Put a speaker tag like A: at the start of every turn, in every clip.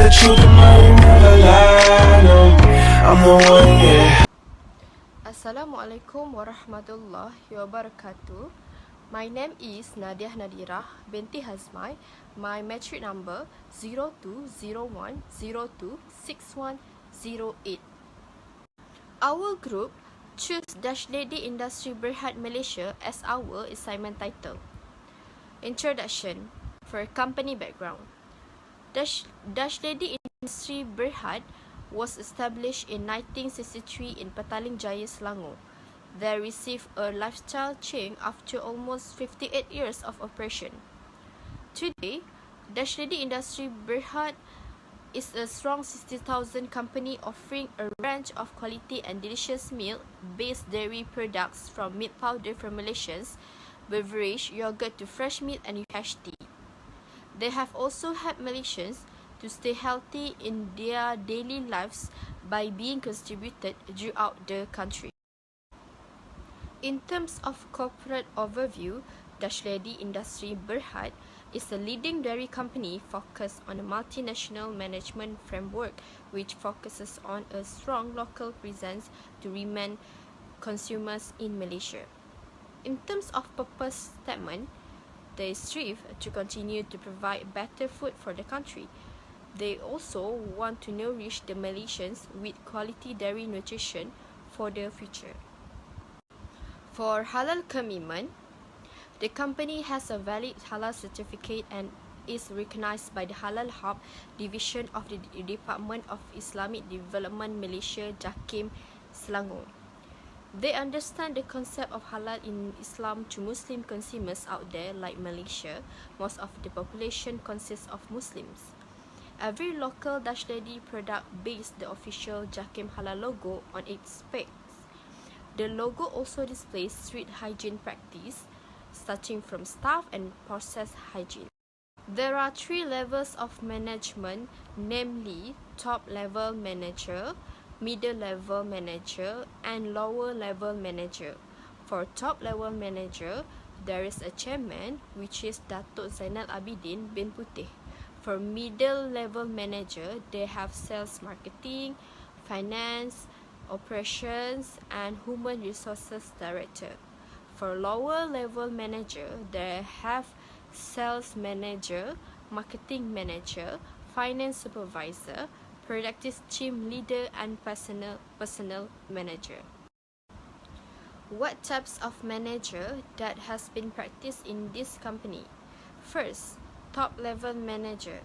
A: the truth, and I ain't never lie. No, I'm the one, yeah.
B: Assalamualaikum warahmatullahi wabarakatuh. My name is Nadia Nadirah binti Hazmai. My metric number 0201026108. Our group choose Dash Lady Industri Berhad Malaysia as our assignment title. Introduction. For company background, Dash Lady Industri Berhad was established in 1963 in Petaling Jaya, Selangor. They received a lifestyle change after almost 58 years of operation. Today, Dash Lady Industri Berhad is a strong 60,000 company offering a range of quality and delicious milk-based dairy products from milk powder formulations, beverage, yogurt to fresh milk and UHT. They have also helped Malaysians to stay healthy in their daily lives by being distributed throughout the country. In terms of corporate overview, Dash Lady Industri Berhad is a leading dairy company focused on a multinational management framework which focuses on a strong local presence to remain consumers in Malaysia. In terms of purpose statement, they strive to continue to provide better food for the country. They also want to nourish the Malaysians with quality dairy nutrition for the future. For halal commitment, the company has a valid halal certificate and is recognized by the Halal Hub Division of the Department of Islamic Development Malaysia, JAKIM, Selangor. They understand the concept of halal in Islam to Muslim consumers out there like Malaysia. Most of the population consists of Muslims. Every local Dash Lady product bears the official JAKIM Halal logo on its specs. The logo also displays strict hygiene practice, starting from staff and process hygiene. There are 3 levels of management, namely top-level manager, middle-level manager, and lower-level manager. For top-level manager, there is a chairman, which is Datuk Zainal Abidin bin Putih. For middle-level manager, they have sales marketing, finance, operations, and human resources director. For lower-level manager, they have sales manager, marketing manager, finance supervisor, productive team leader, and personnel manager. What types of manager that has been practiced in this company? First, top-level manager.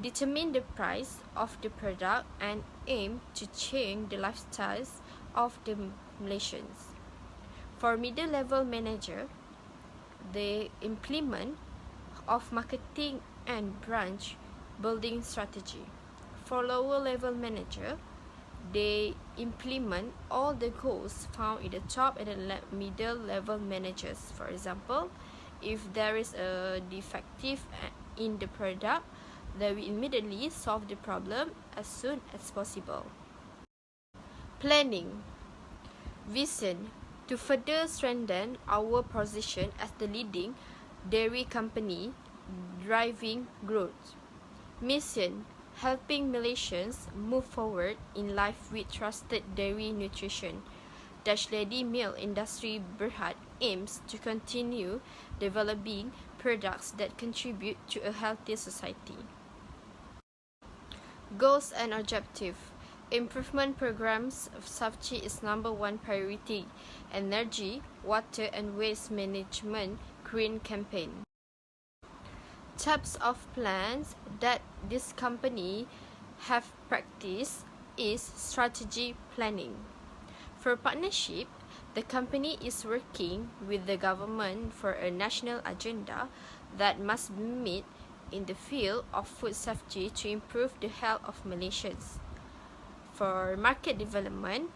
B: Determine the price of the product and aim to change the lifestyles of the Malaysians. For middle-level manager, the implement of marketing and branch building strategy. For lower-level manager, they implement all the goals found in the top and the middle-level managers. For example, if there is a defective in the product, they will immediately solve the problem as soon as possible. Planning. Vision. To further strengthen our position as the leading dairy company driving growth. Mission. Helping Malaysians move forward in life with trusted dairy nutrition. Dash Lady Milk Industri Berhad aims to continue developing products that contribute to a healthier society. Goals and objective. Improvement programs of safety is number 1 priority. Energy, water and waste management green campaign. Types of plans that this company have practiced is strategy planning. For partnership, the company is working with the government for a national agenda that must be met in the field of food safety to improve the health of Malaysians. For market development,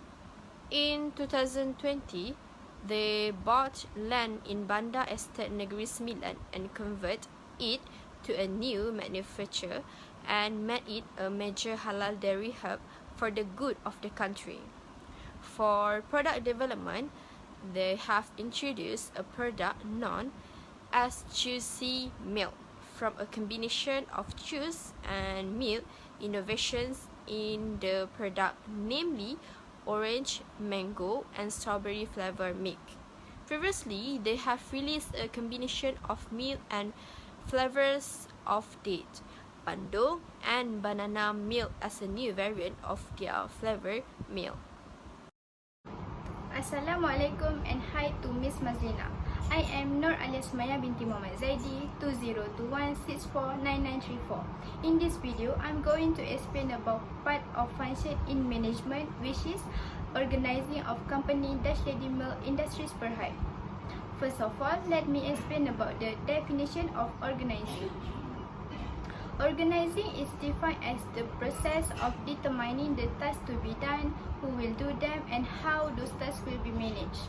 B: in 2020, they bought land in Bandar Estate Negeri Sembilan and convert it to a new manufacture and made it a major halal dairy hub for the good of the country. For product development, they have introduced a product known as juicy milk from a combination of juice and milk innovations in the product, namely orange, mango, and strawberry flavor milk. Previously, they have released a combination of milk and flavors of date, bandung, and banana milk as a new variant of their flavor milk.
C: Assalamualaikum and hi to Miss Mazlina. I am Nur alias Maya binti Muhammad Zaidi 2021649934. In this video, I'm going to explain about part of function in management, which is organizing of company Lady Milk Industries Berhad. First of all, let me explain about the definition of organizing. Organizing is defined as the process of determining the tasks to be done, who will do them, and how those tasks will be managed.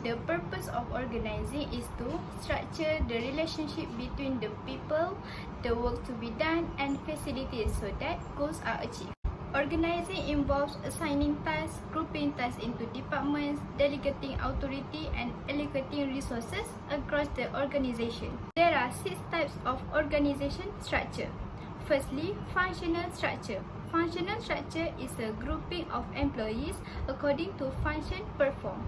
C: The purpose of organizing is to structure the relationship between the people, the work to be done, and facilities so that goals are achieved. Organizing involves assigning tasks, grouping tasks into departments, delegating authority, and allocating resources across the organization. There are 6 types of organization structure. Firstly, functional structure. Functional structure is a grouping of employees according to function performed.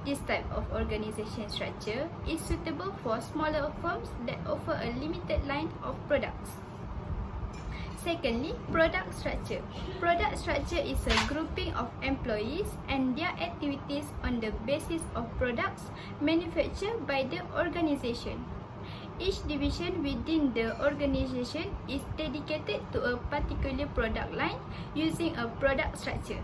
C: This type of organization structure is suitable for smaller firms that offer a limited line of products. Secondly, product structure. Product structure is a grouping of employees and their activities on the basis of products manufactured by the organization. Each division within the organization is dedicated to a particular product line using a product structure.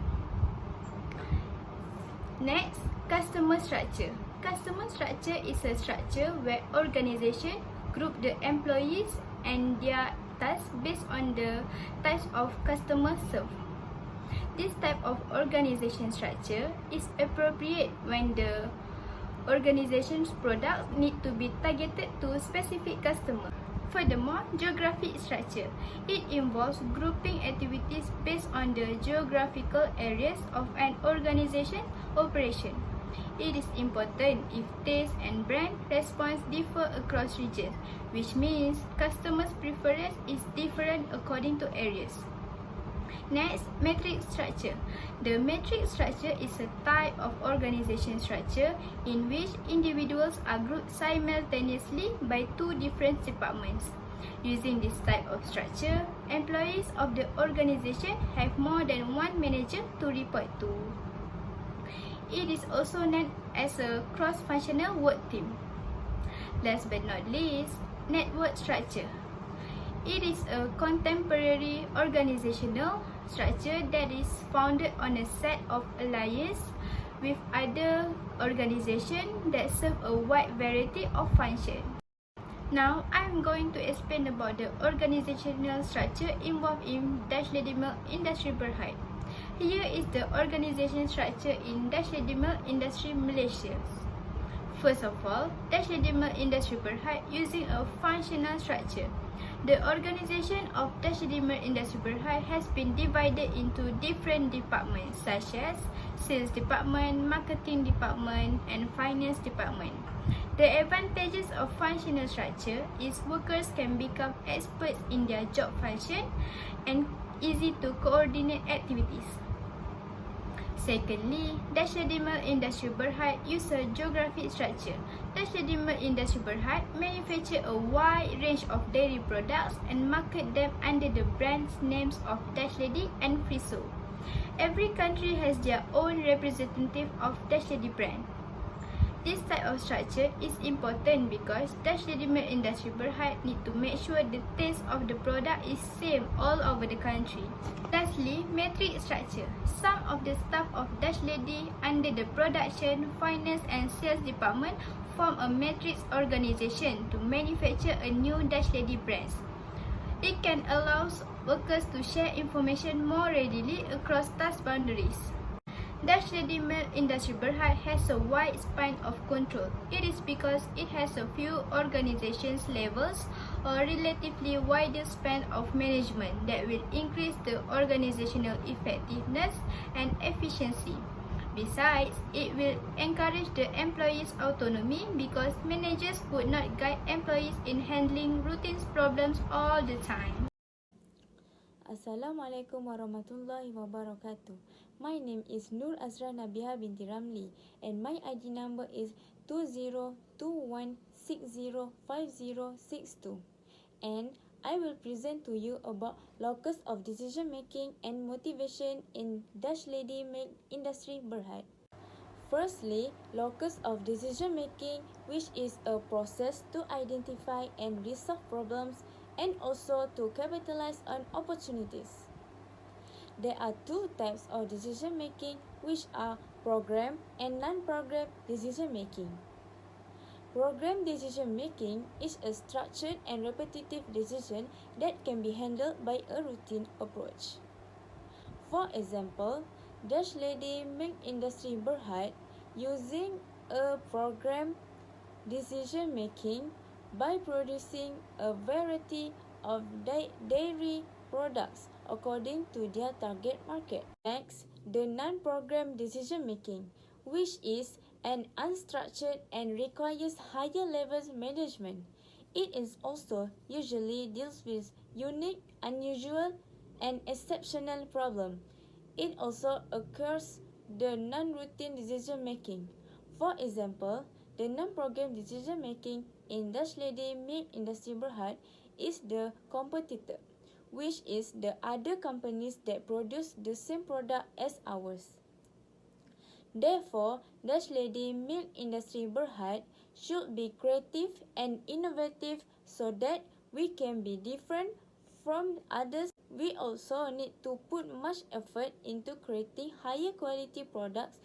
C: Next, customer structure. Customer structure is a structure where organization group the employees and their tasks based on the types of customers served. This type of organization structure is appropriate when the organization's products need to be targeted to specific customers. Furthermore, geographic structure. It involves grouping activities based on the geographical areas of an organization's operation. It is important if taste and brand response differ across regions, which means customers' preference is different according to areas. Next, matrix structure. The matrix structure is a type of organization structure in which individuals are grouped simultaneously by 2 different departments. Using this type of structure, employees of the organization have more than one manager to report to. It is also known as a cross-functional work team. Last but not least, network structure. It is a contemporary organizational structure that is founded on a set of alliances with other organizations that serve a wide variety of functions. Now, I'm going to explain about the organizational structure involved in Lady Milk Industry Berhad. Here is the organization structure in Lady Milk Industry Malaysia. First of all, Lady Milk Industry Berhad using a functional structure. The organization of Lady Milk Industry Berhad has been divided into different departments such as sales department, marketing department, and finance department. The advantages of functional structure is workers can become experts in their job function and easy to coordinate activities. Secondly, Lady Milk Industry Berhad use a geographic structure. Lady Milk Industry Berhad manufacture a wide range of dairy products and market them under the brand names of Lady and Friso. Every country has their own representative of Lady brand. This type of structure is important because Lady Milk Industry Berhad need to make sure the taste of the product is same all over the country. Lastly, matrix structure. Some of the staff of Lady under the production, finance and sales department form a matrix organization to manufacture a new Lady brand. It can allow workers to share information more readily across task boundaries. Lady Milk Industry Berhad has a wide span of control. It is because it has a few organizations levels or relatively wider span of management that will increase the organizational effectiveness and efficiency. Besides, it will encourage the employees' autonomy because managers would not guide employees in handling routine problems all the time.
D: Assalamualaikum warahmatullahi wabarakatuh. My name is Nur Azra Nabiha binti Ramli and my ID number is 2021605062. And I will present to you about locus of decision making and motivation in Dutch Lady Milk Industry Berhad. Firstly, locus of decision making, which is a process to identify and resolve problems and also to capitalize on opportunities. There are two types of decision making, which are program and non-program decision making. Program decision making is a structured and repetitive decision that can be handled by a routine approach. For example, Dutch Lady Milk Industry Berhad using a program decision making by producing a variety of dairy products according to their target market. Next, the non-program decision making, which is an unstructured and requires higher levels management. It is also usually deals with unique, unusual, and exceptional problem. It also occurs the non-routine decision making. For example, the non-program decision making in Dutch Lady Milk Industry Berhad is the competitor, which is the other companies that produce the same product as ours. Therefore, Dutch Lady Milk Industry Berhad should be creative and innovative so that we can be different from others. We also need to put much effort into creating higher quality products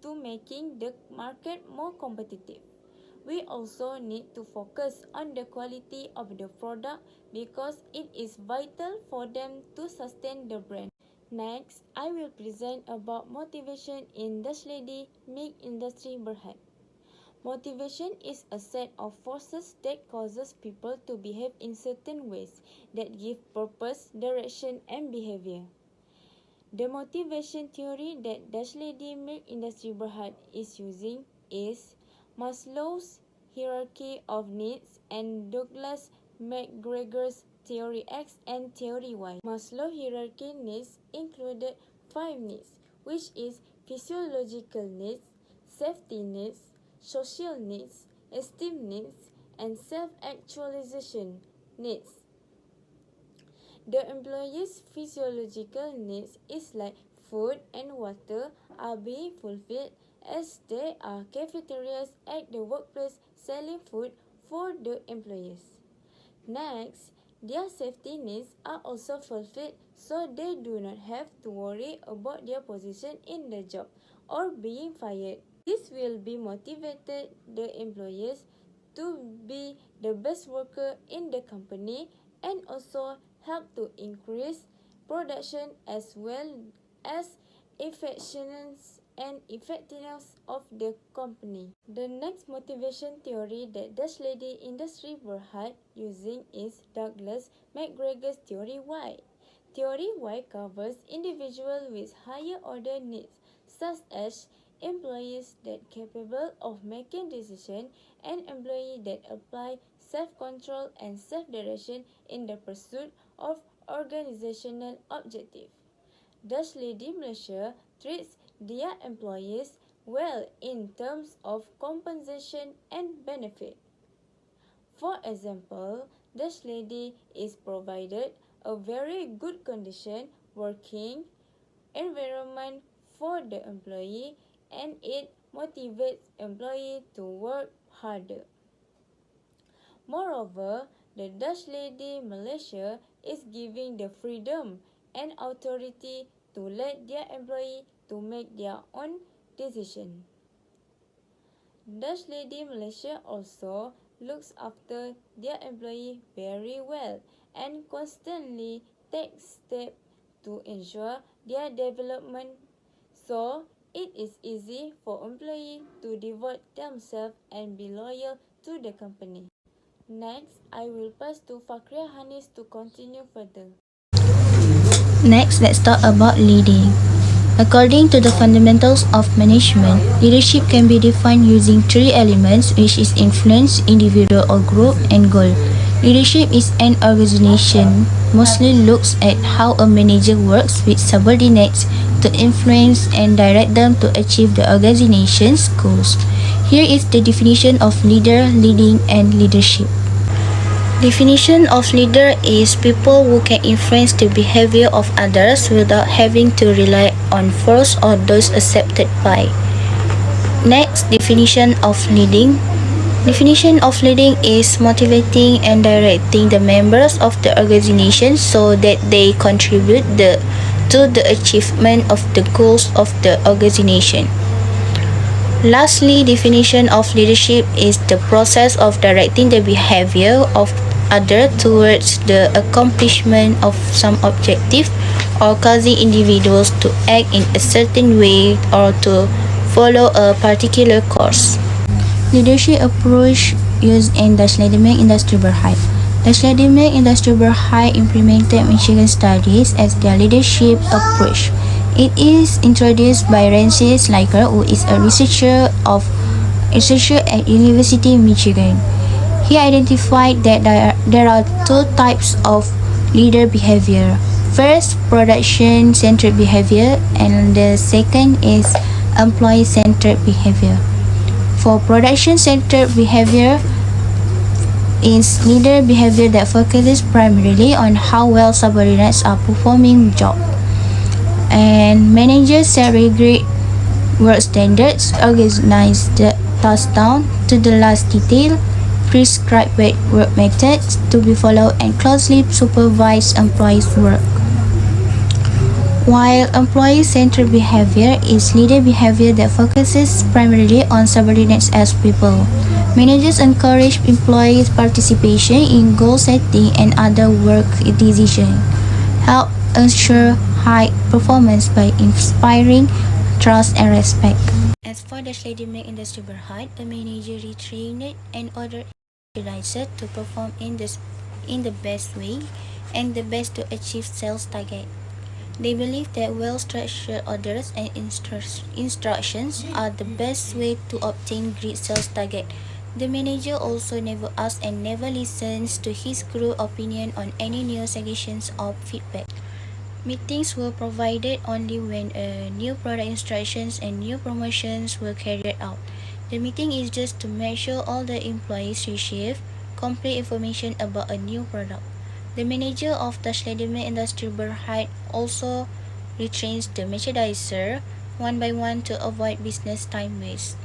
D: to making the market more competitive. We also need to focus on the quality of the product because it is vital for them to sustain the brand. Next, I will present about motivation in Dutch Lady Milk Industry Berhad. Motivation is a set of forces that causes people to behave in certain ways that give purpose, direction, and behavior. The motivation theory that Dutch Lady Milk Industry Berhad is using is Maslow's hierarchy of needs and Douglas McGregor's Theory X and Theory Y. Maslow's hierarchy needs included 5 needs, which is physiological needs, safety needs, social needs, esteem needs, and self-actualization needs. The employee's physiological needs is like food and water are being fulfilled as there are cafeterias at the workplace selling food for the employees. Next, their safety needs are also fulfilled so they do not have to worry about their position in the job or being fired. This will be motivated the employees to be the best worker in the company and also help to increase production as well as effectiveness and effectiveness of the company. The next motivation theory that Dutch Lady Industry Berhad using is Douglas McGregor's Theory Y. Theory Y covers individuals with higher order needs such as employees that capable of making decisions and employees that apply self-control and self-direction in the pursuit of organizational objectives. Dutch Lady Malaysia treats their employees well in terms of compensation and benefit. For example, Dutch Lady is provided a very good condition working environment for the employee and it motivates employee to work harder. Moreover, the Dutch Lady Malaysia is giving the freedom and authority to let their employee to make their own decision. Dutch Lady Malaysia also looks after their employee very well and constantly takes steps to ensure their development, so it is easy for employees to devote themselves and be loyal to the company. Next, I will pass to Fakria Hanis to continue further.
E: Next, let's talk about leading. According to the fundamentals of management, leadership can be defined using 3 elements, which is influence, individual or group, and goal. Leadership is an organization mostly looks at how a manager works with subordinates to influence and direct them to achieve the organization's goals. Here is the definition of leader, leading, and leadership. Definition of leader is people who can influence the behavior of others without having to rely on force or those accepted by. Next, definition of leading. Definition of leading is motivating and directing the members of the organization so that they contribute to the achievement of the goals of the organization. Lastly, definition of leadership is the process of directing the behavior of others towards the accomplishment of some objective or causing individuals to act in a certain way or to follow a particular course. Leadership approach used in Dutch Leideming Industrie Berhad. Dutch Leideming Industrie Berhad implemented Michigan Studies as their leadership approach. It is introduced by Rancy Sliker, who is a researcher at University of Michigan. He identified that there are two types of leader behavior. First, production-centered behavior, and the second is employee-centered behavior. For production-centered behavior is leader behavior that focuses primarily on how well subordinates are performing job. And managers set rigorous work standards, organize the task down to the last detail, prescribe work methods to be followed, and closely supervise employees' work. While employee-centered behavior is leader behavior that focuses primarily on subordinates as people. Managers encourage employees' participation in goal setting and other work decisions, help ensure high performance by inspiring trust and respect. As for the Leideming Industrie Berhad, a manager retrained and ordered merchandiser to perform in the best way and the best to achieve sales target. They believe that well-structured orders and instructions are the best way to obtain great sales target. The manager also never asks and never listens to his crew opinion on any new suggestions or feedback. Meetings were provided only when new product instructions and new promotions were carried out. The meeting is just to make sure all the employees receive complete information about a new product. The manager of Dutch Leideming Industrie Berhad also retrains the merchandiser one by one to avoid business time waste.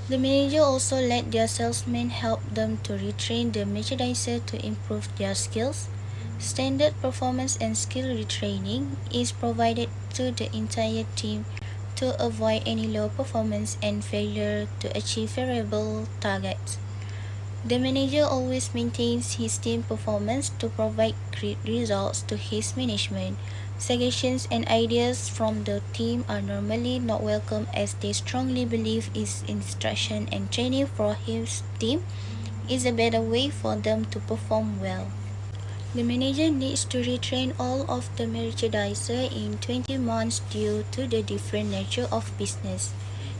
E: The manager also let their salesmen help them to retrain the merchandiser to improve their skills. Standard performance and skill retraining is provided to the entire team to avoid any low performance and failure to achieve favorable targets. The manager always maintains his team performance to provide great results to his management. Suggestions and ideas from the team are normally not welcome as they strongly believe his instruction and training for his team is a better way for them to perform well. The manager needs to retrain all of the merchandiser in 20 months due to the different nature of business.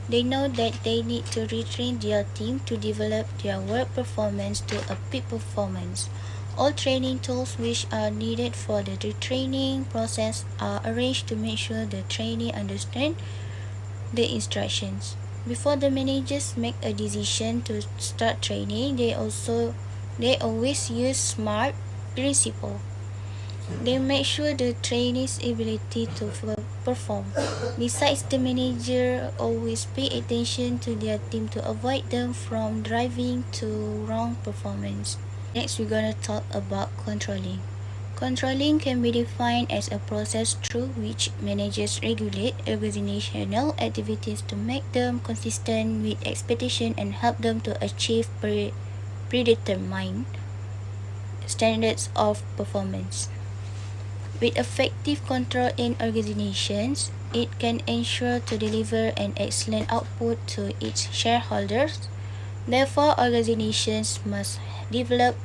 E: They know that they need to retrain their team to develop their work performance to a peak performance. All training tools which are needed for the retraining process are arranged to make sure the trainee understands the instructions. Before the managers make a decision to start training, they always use SMART principle. They make sure the trainee's ability to perform. Besides, the manager always pay attention to their team to avoid them from driving to wrong performance. Next, we're gonna talk about controlling. Controlling can be defined as a process through which managers regulate organizational activities to make them consistent with expectation and help them to achieve predetermined standards of performance. With effective control in organizations, it can ensure to deliver an excellent output to its shareholders. Therefore, organizations must develop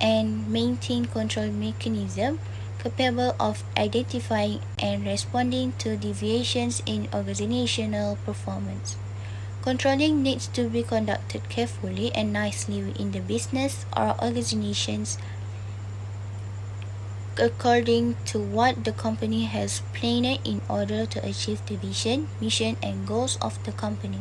E: and maintain control mechanisms capable of identifying and responding to deviations in organizational performance. Controlling needs to be conducted carefully and nicely within the business or organization's according to what the company has planned in order to achieve the vision, mission, and goals of the company.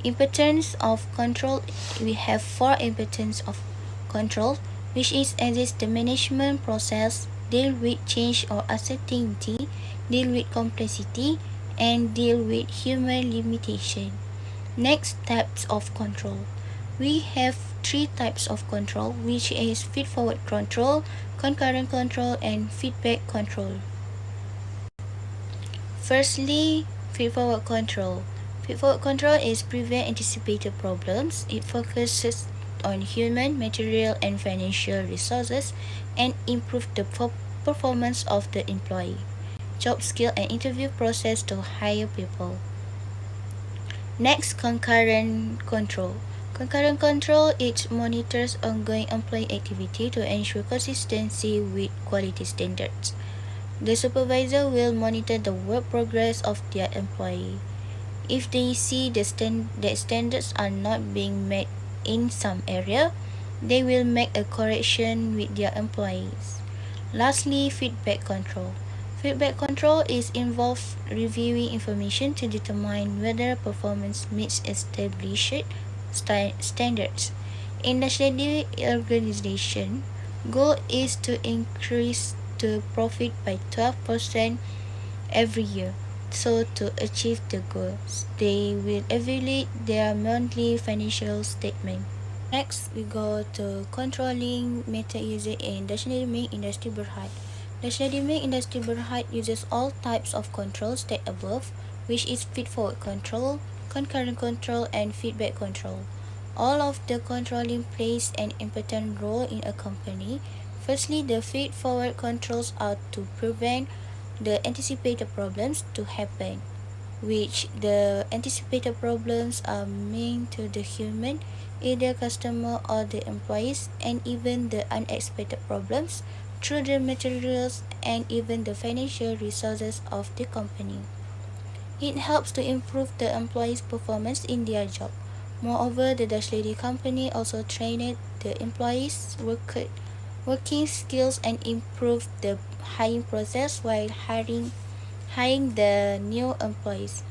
E: Importance of control. We have 4 importance of control, which is assist the management process, deal with change or uncertainty, deal with complexity, and deal with human limitation. Next, types of control. We have 3 types of control, which is feed-forward control, concurrent control, and feedback control. Firstly, feed-forward control. Feed-forward control is prevent anticipated problems. It focuses on human, material, and financial resources and improve the performance of the employee, job skill, and interview process to hire people. Next, concurrent control. Concurrent control, it monitors ongoing employee activity to ensure consistency with quality standards. The supervisor will monitor the work progress of their employee. If they see that standards are not being met in some area, they will make a correction with their employees. Lastly, feedback control. Feedback control is involved reviewing information to determine whether performance meets established standards. In the steady organization, goal is to increase the profit by 12% every year. So to achieve the goals, they will evaluate their monthly financial statement. Next, we go to controlling method used in dynamic industry Berhad. The dynamic industry Berhad uses all types of control stated above, which is feed-forward control, concurrent control, and feedback control. All of the controlling plays an important role in a company. Firstly, the feed-forward controls are to prevent the anticipated problems to happen, which the anticipated problems are meant to the human, either customer or the employees, and even the unexpected problems through the materials and even the financial resources of the company. It helps to improve the employees' performance in their job. Moreover, the Dutch Lady company also trained the employees' working skills and improved the hiring process while hiring the new employees.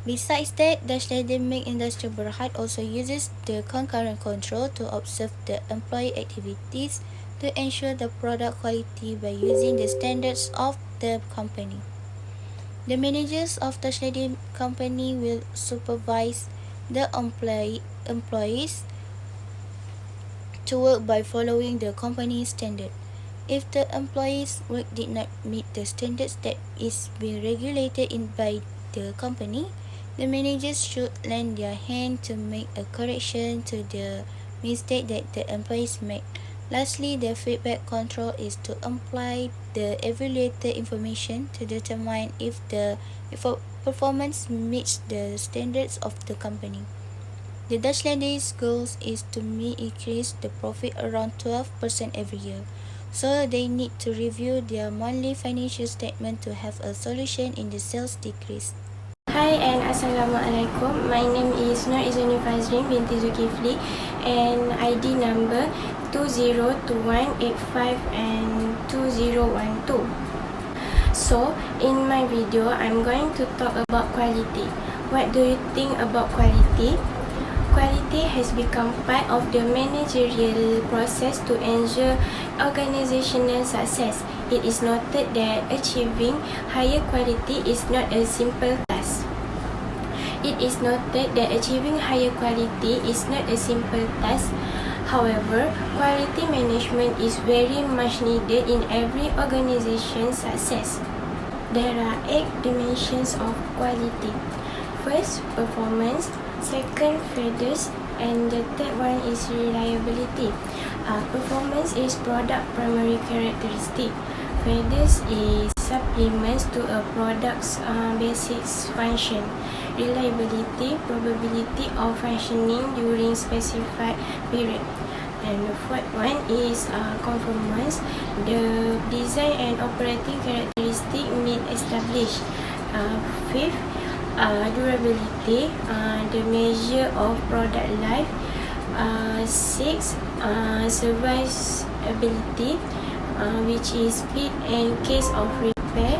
E: Besides that, the dynamic industry Berhad also uses the concurrent control to observe the employee activities to ensure the product quality by using the standards of the company. The managers of the company will supervise the employees to work by following the company's standard. If the employees' work did not meet the standards that is being regulated by the company, the managers should lend their hand to make a correction to the mistake that the employees made. Lastly, the feedback control is to apply the evaluated information to determine if performance meets the standards of the company. The Dutch Lady's goal is to increase the profit around 12% every year. So they need to review their monthly financial statement to have a solution in the sales decrease.
F: Hi and Assalamualaikum. My name is Nur Izuni Fazrin binti Zulkifli and ID number 202185 and 2012. So, in my video, I'm going to talk about quality. What do you think about quality? Quality has become part of the managerial process to ensure organizational success. It is noted that achieving higher quality is not a simple task. However, quality management is very much needed in every organization's success. There are 8 dimensions of quality. First, performance. Second, feathers, and the third one is reliability. Performance is product primary characteristic. Feathers is supplements to a product's basic function. Reliability, probability of functioning during specified period. And the fourth one is conformance. The design and operating characteristic meet established. Fifth, durability, the measure of product life. 6, serviceability, which is speed and case of repair.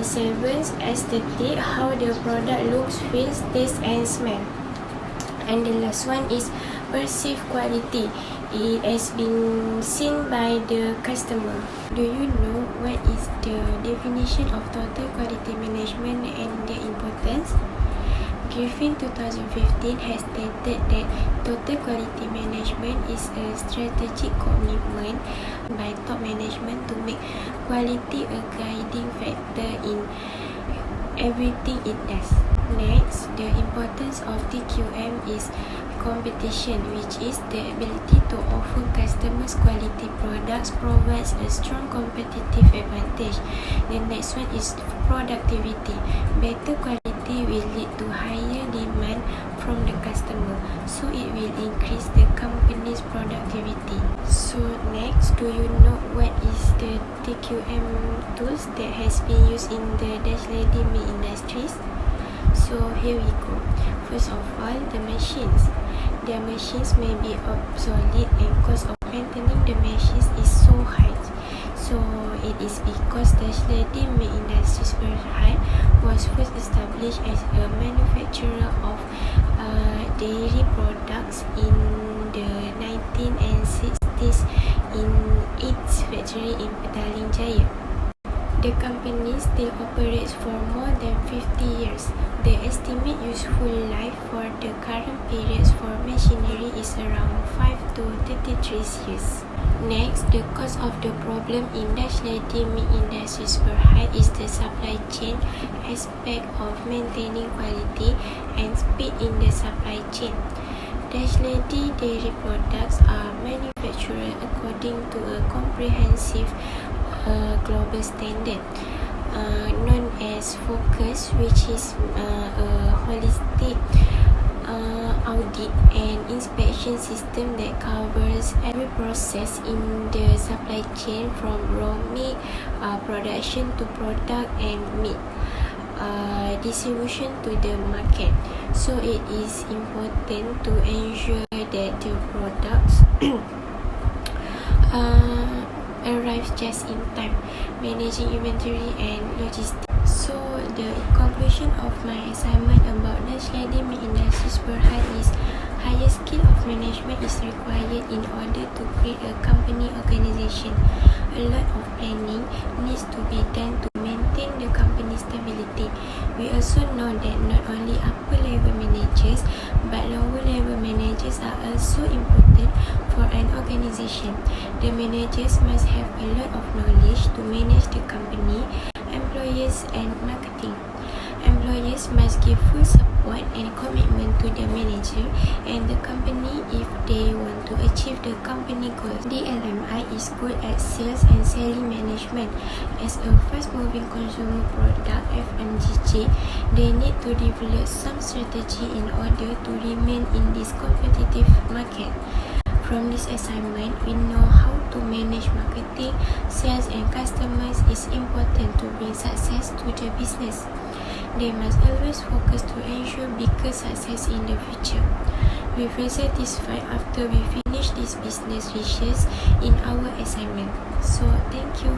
F: 7. Aesthetic, how the product looks, feels, tastes and smell. And the last one is perceived quality. It has been seen by the customer. Do you know what is the definition of total quality management and their importance? Griffin 2015 has stated that total quality management is a strategic commitment by top management to make quality a guiding factor in everything it does. Next, the importance of TQM is competition, which is the ability to offer customers quality products provides a strong competitive advantage. The next one is productivity. Better quality will lead to higher demand from the customer, so it will increase the company's productivity. So next, do you know what is the TQM tools that has been used in the Dash Lady meat industries? So here we go. First of all, the machines. Their machines may be obsolete and cost of maintaining the machines is so high. So it is because Dash Lady meat industries Berhad was first established as a manufacturer of dairy products in the 1960s in its factory in Petaling Jaya. The company still operates for more than 50 years. The estimated useful life for the current periods for machinery is around 5 to 33 years. Next, the cause of the problem in Dash Lady meat industries Berhad is the supply chain aspect of maintaining quality and speed in the supply chain. Dash Lady dairy products are manufactured according to a comprehensive global standard known as FOCUS, which is a holistic audit and inspection system that covers every process in the supply chain from raw meat production to product and meat distribution to the market. So it is important to ensure that the products arrives just in time, managing inventory and logistics. So the conclusion of my assignment about Dash Lady meat industries Berhad is higher skill of management is required in order to create a company organization. A lot of planning needs to be done to maintain the company's stability. We also know that not only upper level managers but lower level managers are also important for an organization. The managers must have a lot of knowledge to manage the company, employees and marketing. Employees must give full support and commitment to the manager and the company if they want to achieve the company goals. DLMI is good at sales and selling management. As a fast-moving consumer product FMGG, they need to develop some strategy in order to remain in this competitive market. From this assignment, we know how to manage marketing, sales and customers is important to bring success to the business. They must always focus to ensure bigger success in the future. We feel satisfied after we finish this business research in our assignment. So, thank you.